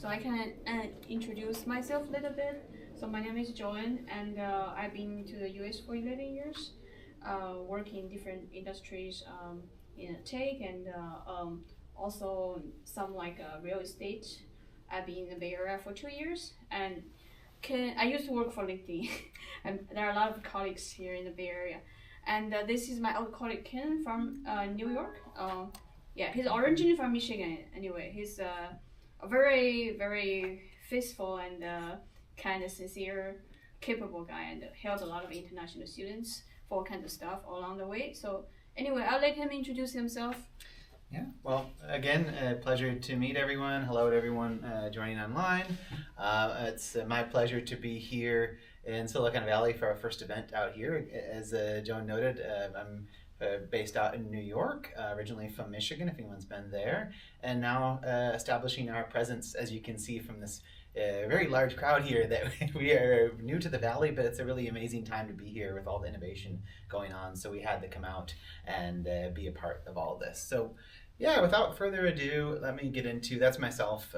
So I can introduce myself a little bit. So my name is Joanne, and I've been to the US for 11 years, working in different industries in tech and also some like real estate. I've been in the Bay Area for 2 years, and I used to work for LinkedIn, and there are a lot of colleagues here in the Bay Area. And this is my old colleague Ken from New York. Yeah, he's originally from Michigan. Anyway, he's a very, very faithful and kind of sincere, capable guy, and helped a lot of international students for all kinds of stuff along the way. So anyway, I'll let him introduce himself. Yeah, well, again, a pleasure to meet everyone. Hello to everyone joining online. It's my pleasure to be here in Silicon Valley for our first event out here. As Joan noted, I'm based out in New York, originally from Michigan, if anyone's been there, and now establishing our presence, as you can see from this very large crowd here, that we are new to the Valley, but it's a really amazing time to be here with all the innovation going on. So we had to come out and be a part of all of this. So yeah, without further ado, let me get into, that's myself.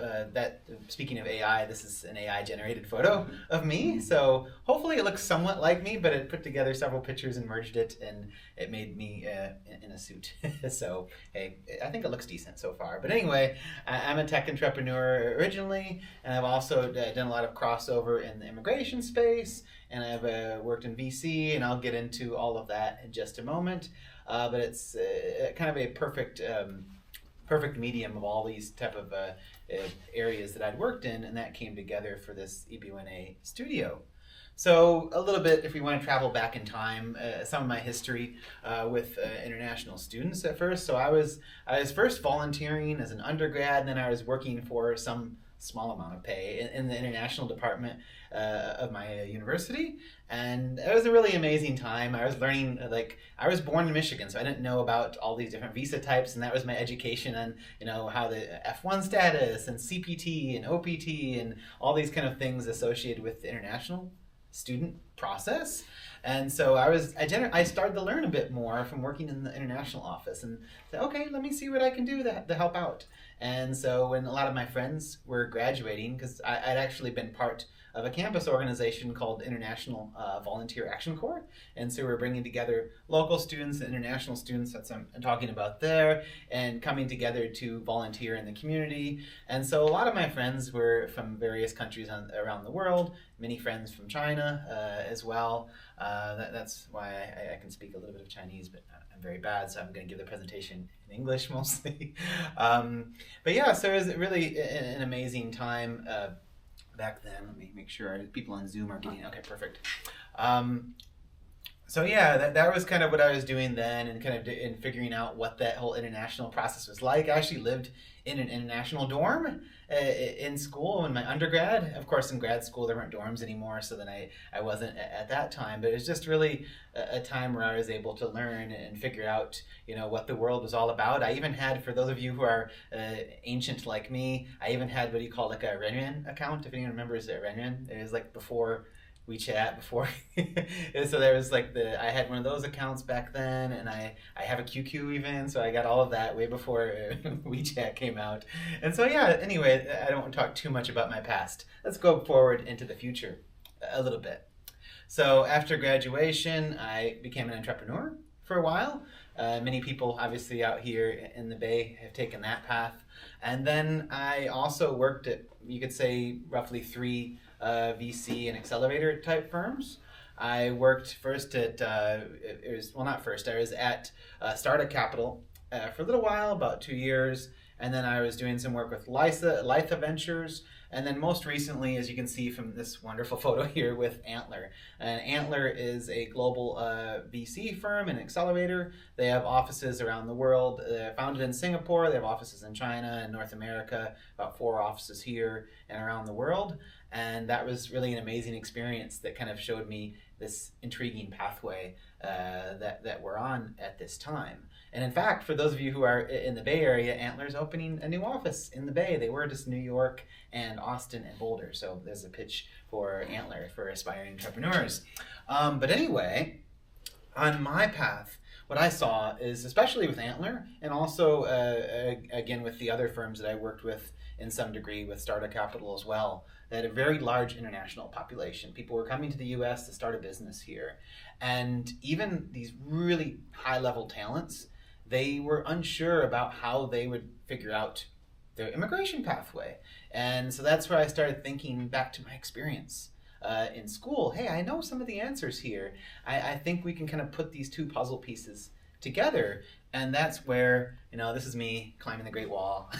Speaking of AI, this is an AI generated photo of me. So hopefully it looks somewhat like me, but it put together several pictures and merged it, and it made me in a suit. So hey, I think it looks decent so far. But anyway, I'm a tech entrepreneur originally, and I've also done a lot of crossover in the immigration space, and I've worked in VC, and I'll get into all of that in just a moment. But it's kind of a perfect medium of all these type of areas that I'd worked in, and that came together for this EBUNA studio. So a little bit, if we want to travel back in time, some of my history with international students at first. So I was first volunteering as an undergrad, and then I was working for some small amount of pay in the international department of my university, and it was a really amazing time. I was learning, like, I was born in Michigan, so I didn't know about all these different visa types, and that was my education on, you know, how the F1 status and CPT and OPT and all these kind of things associated with the international student process. And so I started to learn a bit more from working in the international office, and said, okay, let me see what I can do to help out. And so when a lot of my friends were graduating, because I'd actually been part of a campus organization called International Volunteer Action Corps, and so we're bringing together local students and international students, that's what I'm talking about there, and coming together to volunteer in the community. And so a lot of my friends were from various countries around the world, many friends from China as well. That's why I can speak a little bit of Chinese, but I'm very bad, so I'm going to give the presentation in English mostly. But yeah, so it was really an amazing time back then. Let me make sure people on Zoom are getting, okay, perfect. So yeah, that was kind of what I was doing then, and kind of in figuring out what that whole international process was like. I actually lived in an international dorm in school in my undergrad. Of course, in grad school there weren't dorms anymore, so then I wasn't at that time. But it was just really a time where I was able to learn and figure out, you know, what the world was all about. I even had, for those of you who are ancient like me, I even had what you call like a Renren account. If anyone remembers Renren, it was like before WeChat, before so there was like I had one of those accounts back then, and I have a QQ even, so I got all of that way before WeChat came out. And so yeah, anyway, I don't want to talk too much about my past. Let's go forward into the future a little bit. So after graduation, I became an entrepreneur for a while. Many people obviously out here in the Bay have taken that path. And then I also worked at, you could say, roughly 3 VC and accelerator type firms. I worked first at, I was at Startup Capital for a little while, about 2 years, and then I was doing some work with Litha Ventures, and then most recently, as you can see from this wonderful photo here, with Antler. And Antler is a global VC firm and accelerator. They have offices around the world. They're founded in Singapore. They have offices in China and North America, about 4 offices here and around the world. And that was really an amazing experience that kind of showed me this intriguing pathway that we're on at this time. And in fact, for those of you who are in the Bay Area, Antler's opening a new office in the Bay. They were just New York and Austin and Boulder. So there's a pitch for Antler for aspiring entrepreneurs. But anyway, on my path, what I saw is, especially with Antler, and also again with the other firms that I worked with in some degree with Startup Capital as well, that a very large international population. People were coming to the US to start a business here. And even these really high-level talents, they were unsure about how they would figure out their immigration pathway. And so that's where I started thinking back to my experience in school. Hey, I know some of the answers here. I think we can kind of put these two puzzle pieces together. And that's where, this is me climbing the Great Wall.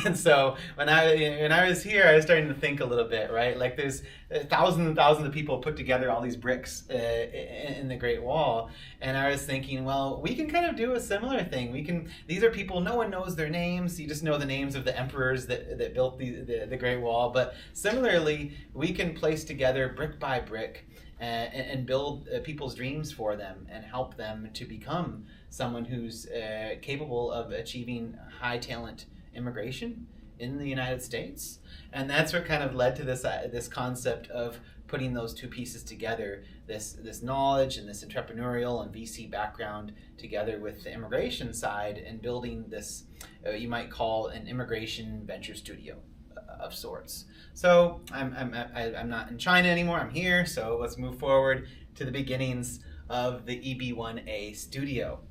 And so when I was here, I was starting to think a little bit, right? Like there's thousands and thousands of people put together all these bricks in the Great Wall. And I was thinking, well, we can kind of do a similar thing. These are people, no one knows their names. You just know the names of the emperors that built the Great Wall. But similarly, we can place together brick by brick and build people's dreams for them and help them to become someone who's capable of achieving high talent immigration in the United States. And that's what kind of led to this concept of putting those two pieces together, this knowledge and this entrepreneurial and VC background together with the immigration side, and building this you might call an immigration venture studio of sorts. So I'm not in China anymore, I'm here, so let's move forward to the beginnings of the EB1A studio.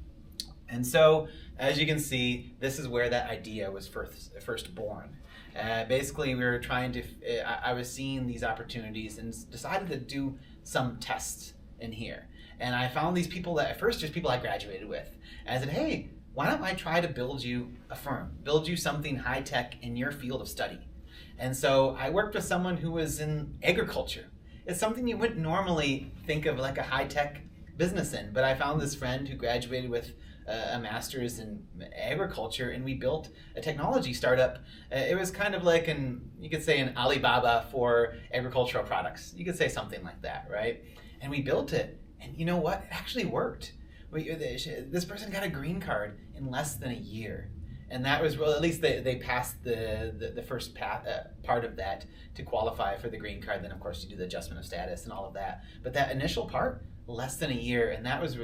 And so, as you can see, this is where that idea was first born. Basically, we were I was seeing these opportunities and decided to do some tests in here. And I found these people that at first just people I graduated with. And I said, hey, why don't I try to build you a firm, build you something high tech in your field of study? And so I worked with someone who was in agriculture. It's something you wouldn't normally think of like a high tech business in, but I found this friend who graduated with a master's in agriculture, and we built a technology startup. It was kind of like you could say an Alibaba for agricultural products. You could say something like that, right? And we built it, and you know what? It actually worked. This person got a green card in less than a year. And that was, well, at least they passed the first part of that to qualify for the green card. Then, of course, you do the adjustment of status and all of that. But that initial part, less than a year. And that was,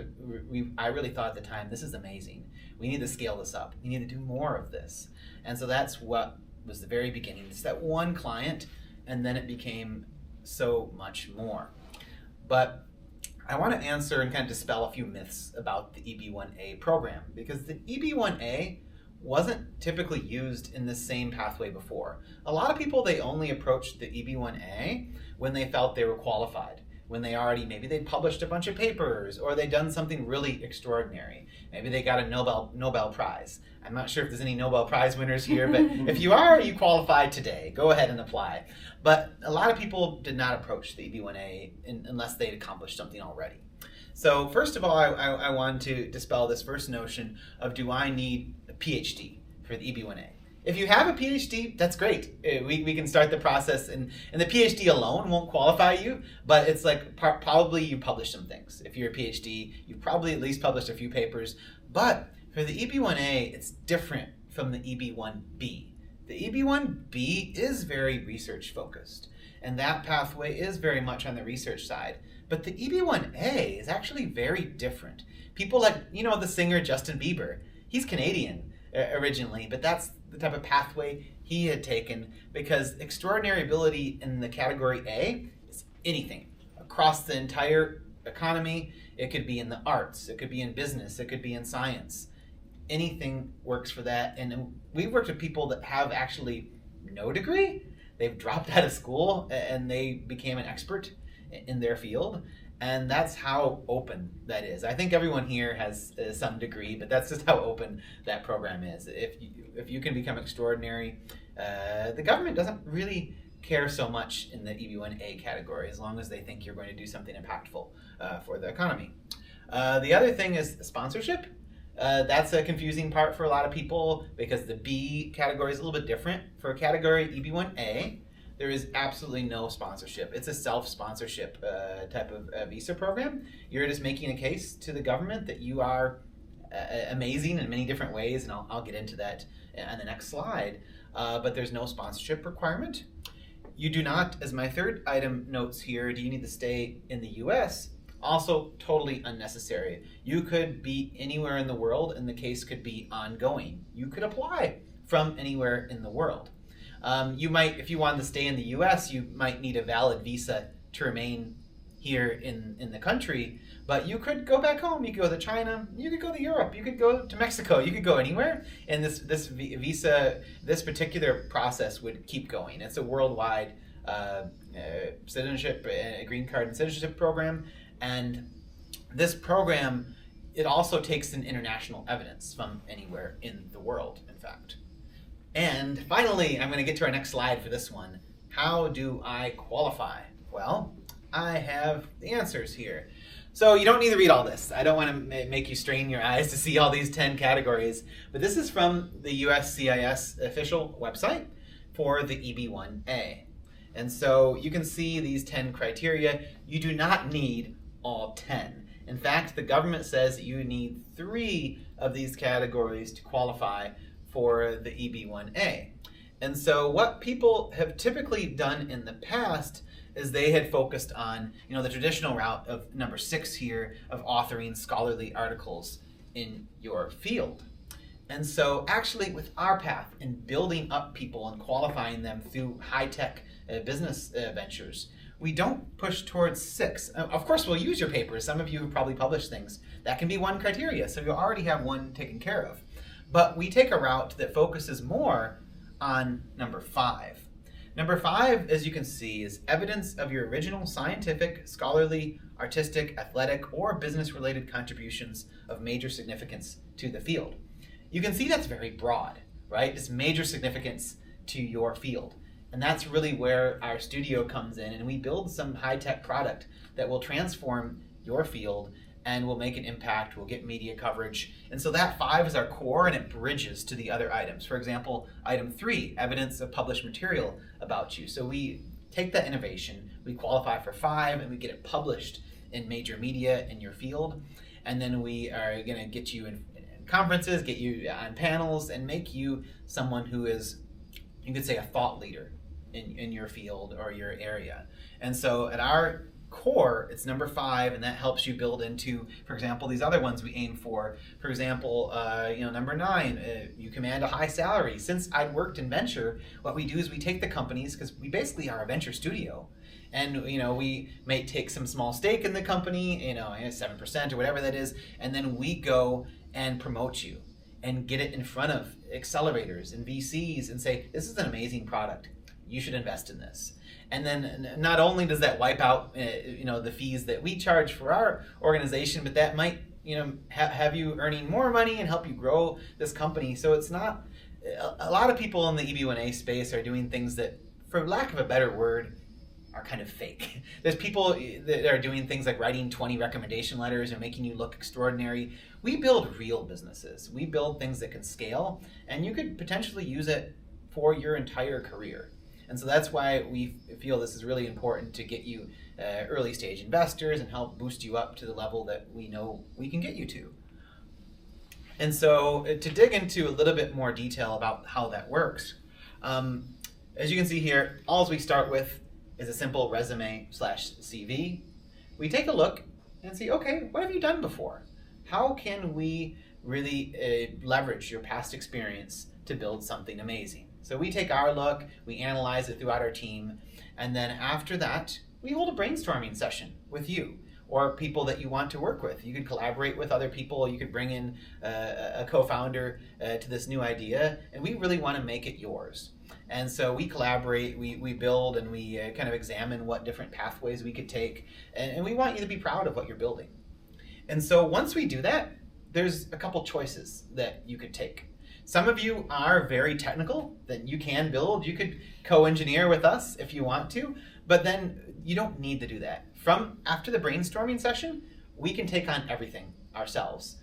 I really thought at the time, this is amazing. We need to scale this up. We need to do more of this. And so that's what was the very beginning. It's that one client, and then it became so much more. But I want to answer and kind of dispel a few myths about the EB1A program, because the EB1A wasn't typically used in the same pathway before. A lot of people, they only approached the EB1A when they felt they were qualified, when maybe they'd published a bunch of papers, or they'd done something really extraordinary. Maybe they got a Nobel Prize. I'm not sure if there's any Nobel Prize winners here, but if you are, you qualified today. Go ahead and apply. But a lot of people did not approach the EB1A unless they'd accomplished something already. So first of all, I want to dispel this first notion of, do I need a PhD for the EB1A? If you have a PhD, that's great. We can start the process, and the PhD alone won't qualify you, but it's like probably you published some things. If you're a PhD, you've probably at least published a few papers. But for the EB1A, it's different from the EB1B. The EB1B is very research focused, and that pathway is very much on the research side. But the EB1A is actually very different. People like, the singer Justin Bieber, he's Canadian originally, but that's the type of pathway he had taken, because extraordinary ability in the category A is anything across the entire economy. It could be in the arts, it could be in business, it could be in science. Anything works for that. And we've worked with people that have actually no degree. They've dropped out of school and they became an expert in their field, and that's how open that is. I think everyone here has some degree, but that's just how open that program is. If you can become extraordinary, the government doesn't really care so much in the EB1A category, as long as they think you're going to do something impactful for the economy. The other thing is sponsorship. That's a confusing part for a lot of people, because the B category is a little bit different. For category EB1A, there is absolutely no sponsorship. It's a self-sponsorship type of visa program. You're just making a case to the government that you are amazing in many different ways, and I'll get into that on the next slide. But there's no sponsorship requirement. You do not, as my third item notes here, do you need to stay in the US? Also totally unnecessary. You could be anywhere in the world and the case could be ongoing. You could apply from anywhere in the world. You might, if you wanted to stay in the US, you might need a valid visa to remain here in the country, but you could go back home. You could go to China, you could go to Europe, you could go to Mexico, you could go anywhere, and this visa, this particular process would keep going. It's a worldwide citizenship, green card and citizenship program, and this program, it also takes in international evidence from anywhere in the world, in fact. And finally, I'm going to get to our next slide for this one. How do I qualify? Well, I have the answers here. So you don't need to read all this. I don't want to make you strain your eyes to see all these 10 categories, but this is from the USCIS official website for the EB1A. And so you can see these 10 criteria. You do not need all 10. In fact, the government says that you need 3 of these categories to qualify for the EB1A. And so what people have typically done in the past is they had focused on, the traditional route of number 6 here of authoring scholarly articles in your field. And so actually with our path in building up people and qualifying them through high-tech business ventures, we don't push towards 6. Of course, we'll use your papers. Some of you have probably published things. That can be one criteria, so you already have one taken care of. But we take a route that focuses more on number 5. Number 5, as you can see, is evidence of your original scientific, scholarly, artistic, athletic, or business-related contributions of major significance to the field. You can see that's very broad, right? It's major significance to your field. And that's really where our studio comes in, and we build some high-tech product that will transform your field and will make an impact, will get media coverage. And so that 5 is our core, and it bridges to the other items. For example, item 3, evidence of published material about you. So we take that innovation, we qualify for 5, and we get it published in major media in your field. And then we are gonna get you in conferences, get you on panels, and make you someone who is, you could say, a thought leader in your field or your area. And so at our core, it's number 5, and that helps you build into, for example, these other ones we aim for. For example, number 9, you command a high salary. Since I'd worked in venture, what we do is we take the companies, because we basically are a venture studio, and we may take some small stake in the company, 7% or whatever that is, and then we go and promote you and get it in front of accelerators and VCs and say, this is an amazing product. You should invest in this. And then not only does that wipe out the fees that we charge for our organization, but that might have you earning more money and help you grow this company. So it's not, a lot of people in the EB1A space are doing things that, for lack of a better word, are kind of fake. There's people that are doing things like writing 20 recommendation letters and making you look extraordinary. We build real businesses. We build things that can scale, and you could potentially use it for your entire career. And so that's why we feel this is really important to get you early stage investors and help boost you up to the level that we know we can get you to. And so to dig into a little bit more detail about how that works, as you can see here, all we start with is a simple resume/CV. We take a look and see, okay, what have you done before? How can we really leverage your past experience to build something amazing? So we take our look, we analyze it throughout our team, and then after that, we hold a brainstorming session with you or people that you want to work with. You could collaborate with other people, you could bring in a co-founder to this new idea, and we really want to make it yours. And so we collaborate, we build, and we kind of examine what different pathways we could take, and we want you to be proud of what you're building. And so once we do that, there's a couple choices that you could take. Some of you are very technical, then you can build, you could co-engineer with us if you want to, but then you don't need to do that. From after the brainstorming session, we can take on everything ourselves.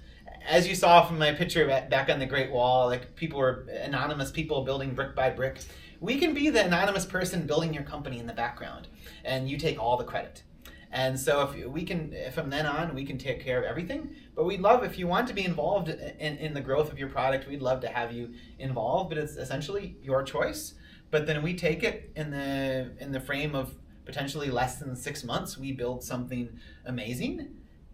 As you saw from my picture back on the Great Wall, like people were anonymous people building brick by brick. We can be the anonymous person building your company in the background, and you take all the credit. And so if we can, from then on, we can take care of everything. But we'd love, if you want to be involved in the growth of your product, we'd love to have you involved. But it's essentially your choice. But then we take it in the frame of potentially less than 6 months, we build something amazing,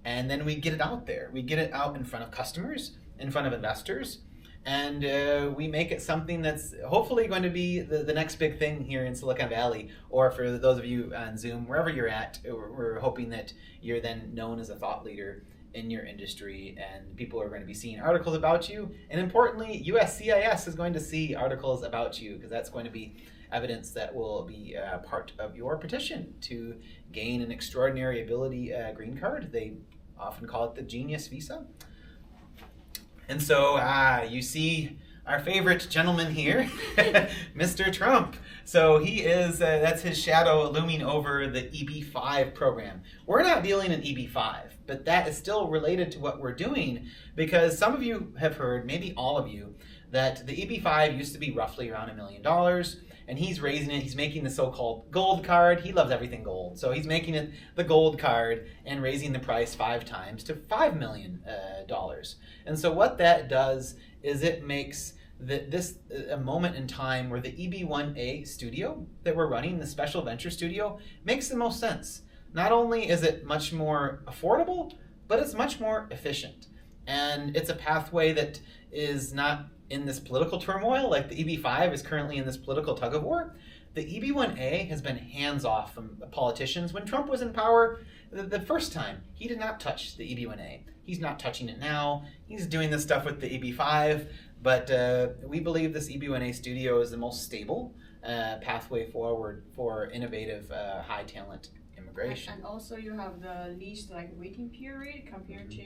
and then we get it out there. We get it out in front of customers, in front of investors, and we make it something that's hopefully going to be the next big thing here in Silicon Valley, or for those of you on Zoom, wherever you're at, we're hoping that you're then known as a thought leader in your industry, and people are going to be seeing articles about you. And importantly, USCIS is going to see articles about you, because that's going to be evidence that will be part of your petition to gain an extraordinary ability green card. They often call it the Genius Visa. And so you see our favorite gentleman here, Mr. Trump. So he is, that's his shadow looming over the EB-5 program. We're not dealing in EB-5, but that is still related to what we're doing, because some of you have heard, maybe all of you, that the EB-5 used to be roughly around $1 million, and he's raising it. He's making the so-called gold card. He loves everything gold, so he's making it the gold card and raising the price 5 times to $5 million. And so what that does is it makes this a moment in time where the EB-1A studio that we're running, the special venture studio, makes the most sense. Not only is it much more affordable, but it's much more efficient. And it's a pathway that is not in this political turmoil, like the EB-5 is currently in this political tug of war. The EB-1A has been hands-off from politicians. When Trump was in power, the first time, he did not touch the EB-1A. He's not touching it now. He's doing this stuff with the EB-5, but we believe this EB-1A studio is the most stable pathway forward for innovative, high-talent immigration. And also you have the least waiting period compared to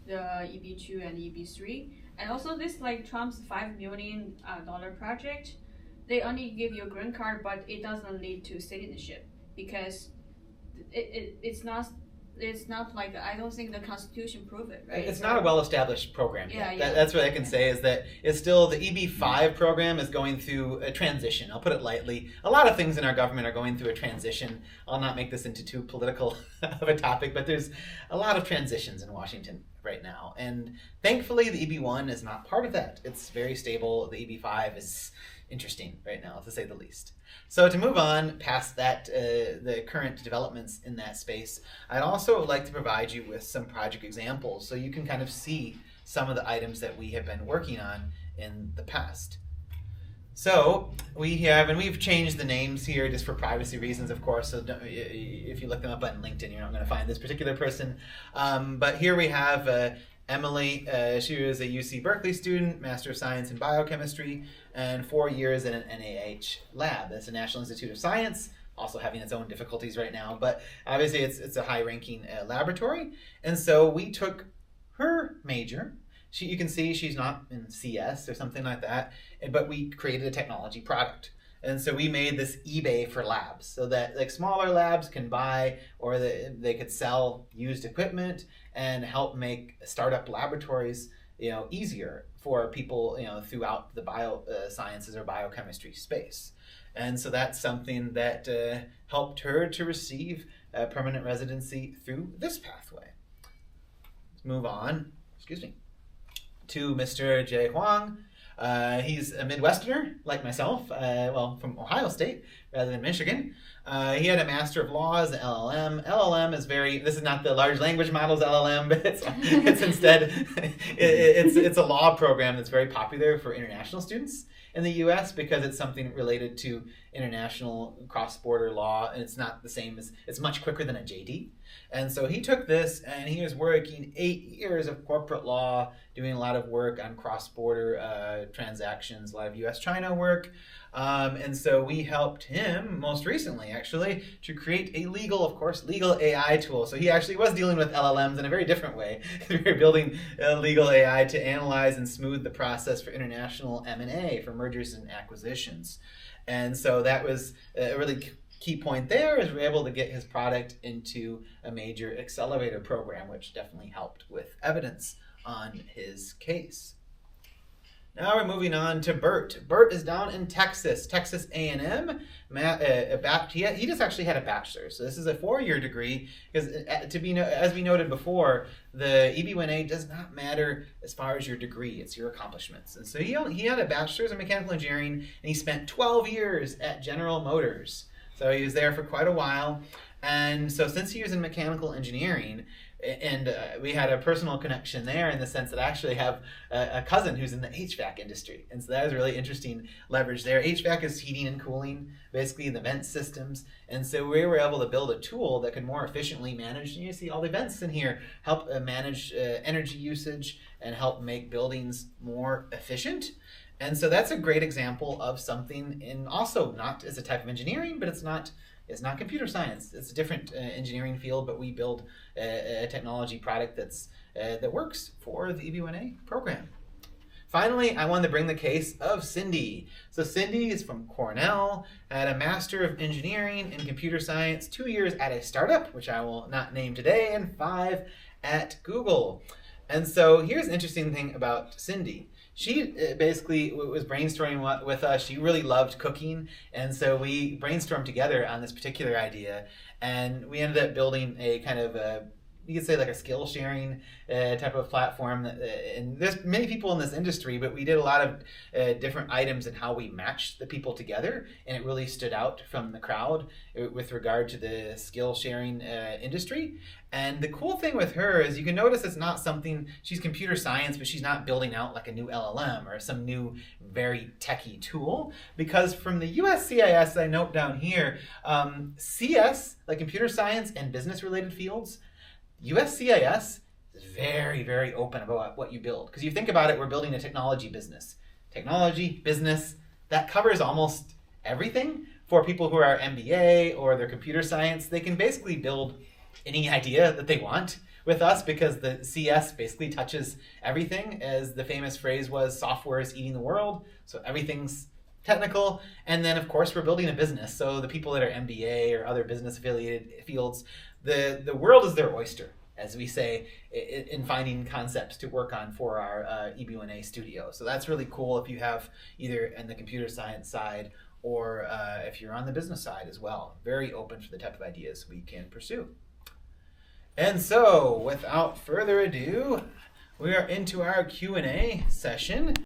the EB2 and EB3. And also this Trump's $5 million project, they only give you a green card, but it doesn't lead to citizenship, because it's not I don't think the Constitution proves it, right? It's not a well-established program yet. Yeah. That's what I can say, is that it's still, the EB-5 program is going through a transition. I'll put it lightly. A lot of things in our government are going through a transition. I'll not make this into too political of a topic, but there's a lot of transitions in Washington right now. And thankfully, the EB-1 is not part of that. It's very stable. The EB-5 is interesting right now, to say the least. So to move on past that, the current developments in that space, I'd also like to provide you with some project examples so you can kind of see some of the items that we have been working on in the past. So we have, and we've changed the names here just for privacy reasons, of course, so if you look them up on LinkedIn, you're not going to find this particular person. But here we have Emily. She was a UC Berkeley student, Master of Science in Biochemistry, and 4 years in an NIH lab. That's the National Institute of Science, also having its own difficulties right now, but obviously it's a high-ranking laboratory. And so we took her major. You can see she's not in CS or something like that, but we created a technology product. And so we made this eBay for labs, so that smaller labs can buy, or they could sell used equipment and help make startup laboratories easier for people throughout the biosciences or biochemistry space. And so that's something that helped her to receive a permanent residency through this pathway. Let's move on. To Mr. Jay Huang. He's a Midwesterner, like myself, from Ohio State rather than Michigan. He had a Master of Laws, LLM. LLM is this is not the large language models LLM, but it's instead, it's a law program that's very popular for international students in the U.S. because it's something related to international cross-border law, and it's not the same it's much quicker than a JD. And so he took this, and he was working 8 years of corporate law, doing a lot of work on cross-border transactions, a lot of U.S.-China work. And so we helped him most recently, actually, to create a legal AI tool. So he actually was dealing with LLMs in a very different way. We were building a legal AI to analyze and smooth the process for international M&A, for mergers and acquisitions. And so that was a really key point there, is we're able to get his product into a major accelerator program, which definitely helped with evidence on his case. Now we're moving on to Bert. Bert is down in Texas A&M. He just actually had a bachelor's. So this is a 4-year degree, because as we noted before, the EB-1A does not matter as far as your degree. It's your accomplishments. And so he had a bachelor's in mechanical engineering, and he spent 12 years at General Motors. So he was there for quite a while. And so since he was in mechanical engineering, and we had a personal connection there in the sense that I actually have a cousin who's in the HVAC industry. And so that was a really interesting leverage there. HVAC is heating and cooling, basically the vent systems. And so we were able to build a tool that could more efficiently manage, you see all the vents in here, help manage energy usage and help make buildings more efficient. And so that's a great example of something in also not as a type of engineering, but it's not computer science. It's a different engineering field, but we build a technology product that works for the EB1A program. Finally, I wanted to bring the case of Cindy. So Cindy is from Cornell, had a Master of Engineering in Computer Science, 2 years at a startup, which I will not name today, and 5 at Google. And so here's an interesting thing about Cindy. She basically was brainstorming with us. She really loved cooking, and so we brainstormed together on this particular idea, and we ended up building a kind of you could say like a skill sharing type of platform. And there's many people in this industry, but we did a lot of different items in how we matched the people together, and it really stood out from the crowd with regard to the skill sharing industry. And the cool thing with her is you can notice it's not something, she's computer science, but she's not building out like a new LLM or some new very techie tool, because from the USCIS, I note down here, CS, like computer science and business related fields, USCIS is very, very open about what you build. Because you think about it, we're building a technology business. Technology, business, that covers almost everything. For people who are MBA or they're computer science, they can basically build any idea that they want with us because the CS basically touches everything. As the famous phrase was, software is eating the world. So everything's technical. And then, of course, we're building a business. So the people that are MBA or other business affiliated fields, the world is their oyster, as we say, in finding concepts to work on for our EB1A studio. So that's really cool if you have either in the computer science side or if you're on the business side as well. Very open for the type of ideas we can pursue. And so, without further ado, we are into our Q&A session.